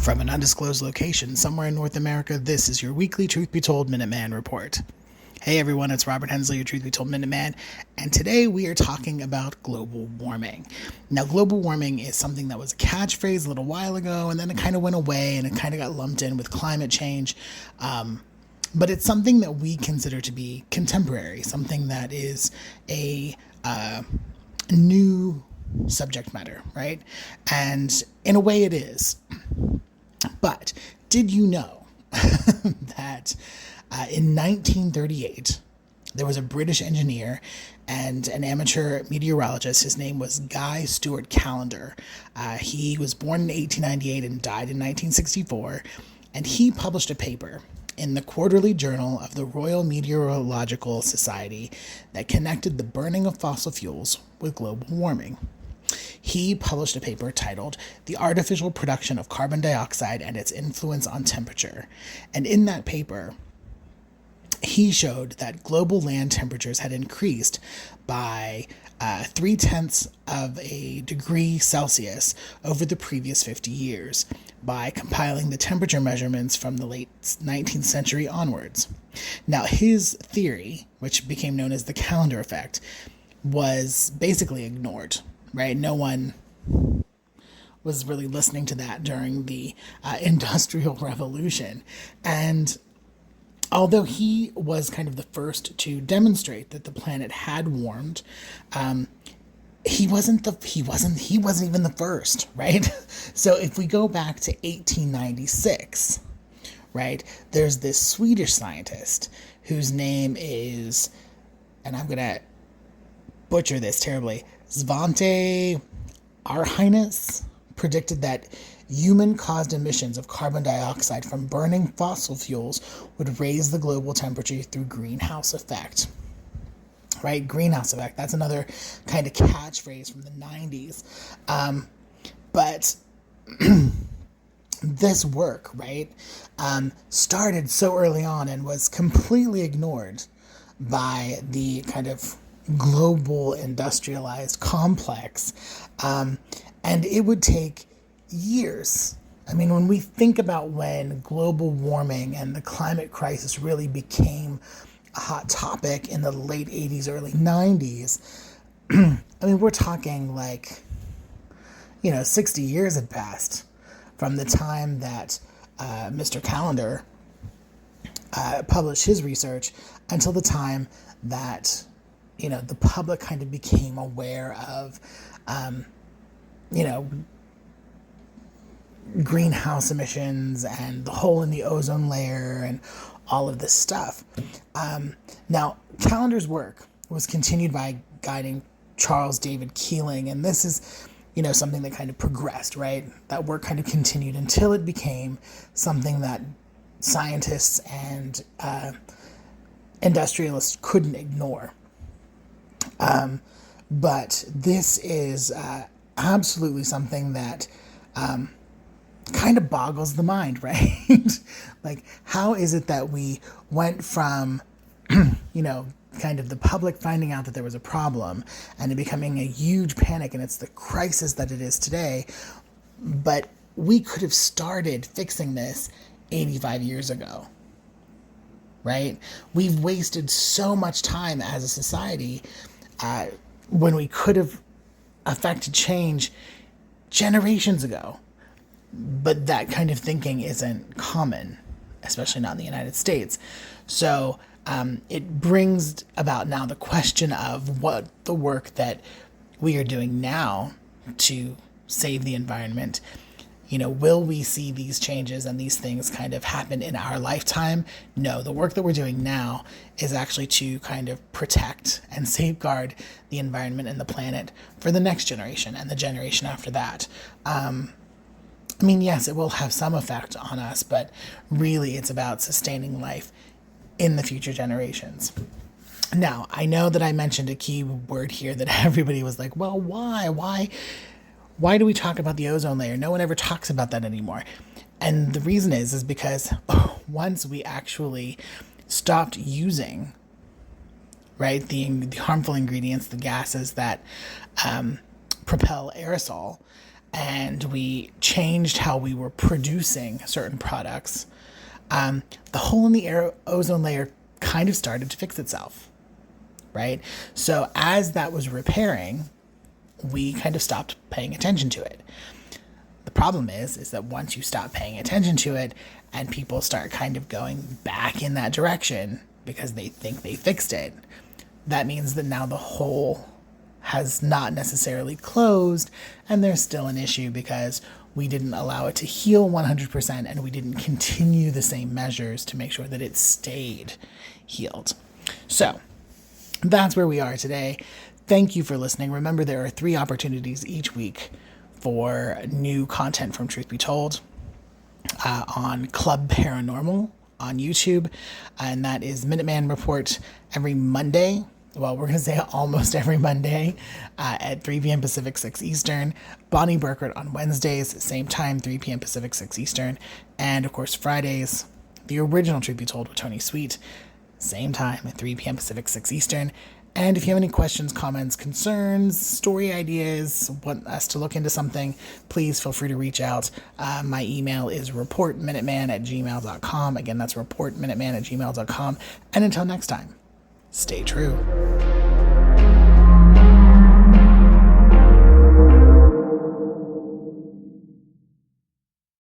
From an undisclosed location somewhere in North America, this is your weekly Truth Be Told Minuteman Report. Hey everyone, it's Robert Hensley, your Truth Be Told Minuteman, and today we are talking about global warming. Now, global warming is something that was a catchphrase a little while ago, and then it kind of went away, and it kind of got lumped in with climate change. But it's something that we consider to be contemporary, something that is a new subject matter, right? And in a way it is. But did you know that in 1938, there was a British engineer and an amateur meteorologist. His name was Guy Stewart Callendar. He was born in 1898 and died in 1964. And he published a paper in the Quarterly Journal of the Royal Meteorological Society that connected the burning of fossil fuels with global warming. He published a paper titled The Artificial Production of Carbon Dioxide and Its Influence on Temperature. And in that paper, he showed that global land temperatures had increased by 0.3 of a degree Celsius over the previous 50 years by compiling the temperature measurements from the late 19th century onwards. Now, his theory, which became known as the Callendar effect, was basically ignored, right? No one was really listening to that during the Industrial Revolution. And although he was kind of the first to demonstrate that the planet had warmed, he wasn't even the first, right? So if we go back to 1896, right, there's this Swedish scientist whose name is, and I'm gonna butcher this terribly, Svante Arrhenius, predicted that human-caused emissions of carbon dioxide from burning fossil fuels would raise the global temperature through greenhouse effect. Right? Greenhouse effect. That's another kind of catchphrase from the 90s. But this work, right, started so early on and was completely ignored by the kind of global industrialized complex. And it would take years. I mean, when we think about when global warming and the climate crisis really became a hot topic in the late 80s, early 90s, I mean, we're talking 60 years had passed from the time that Mr. Callendar published his research until the time that, the public kind of became aware of, greenhouse emissions and the hole in the ozone layer and all of this stuff. Now, Callendar's work was continued by guiding Charles David Keeling, and this is, something that kind of progressed, right? That work kind of continued until it became something that scientists and industrialists couldn't ignore. But this is absolutely something that kind of boggles the mind, right? Like, how is it that we went from, kind of the public finding out that there was a problem and it becoming a huge panic, and it's the crisis that it is today, but we could have started fixing this 85 years ago, right? We've wasted so much time as a society when we could have affected change generations ago. But that kind of thinking isn't common, especially not in the United States. So it brings about now the question of what the work that we are doing now to save the environment, will we see these changes and these things kind of happen in our lifetime? No, the work that we're doing now is actually to kind of protect and safeguard the environment and the planet for the next generation and the generation after that. I mean, yes, it will have some effect on us, but really it's about sustaining life in the future generations. Now, I know that I mentioned a key word here that everybody was like, well, why? Why do we talk about the ozone layer? No one ever talks about that anymore. And the reason is because once we actually stopped using, right, the harmful ingredients, the gases that propel aerosol, and we changed how we were producing certain products, the hole in the ozone layer kind of started to fix itself, right? So as that was repairing, we kind of stopped paying attention to it. The problem is that once you stop paying attention to it and people start kind of going back in that direction because they think they fixed it, that means that now the hole has not necessarily closed and there's still an issue because we didn't allow it to heal 100% and we didn't continue the same measures to make sure that it stayed healed. So that's where we are today. Thank you for listening. Remember, there are 3 opportunities each week for new content from Truth Be Told on Club Paranormal on YouTube, and that is Minuteman Report every Monday. Well, we're going to say almost every Monday at 3 p.m. Pacific, 6 Eastern. Bonnie Burkert on Wednesdays, same time, 3 p.m. Pacific, 6 Eastern. And, of course, Fridays, the original Truth Be Told with Tony Sweet, same time at 3 p.m. Pacific, 6 Eastern. And if you have any questions, comments, concerns, story ideas, want us to look into something, please feel free to reach out. My email is reportminuteman@gmail.com. Again, that's reportminuteman@gmail.com. And until next time, stay true.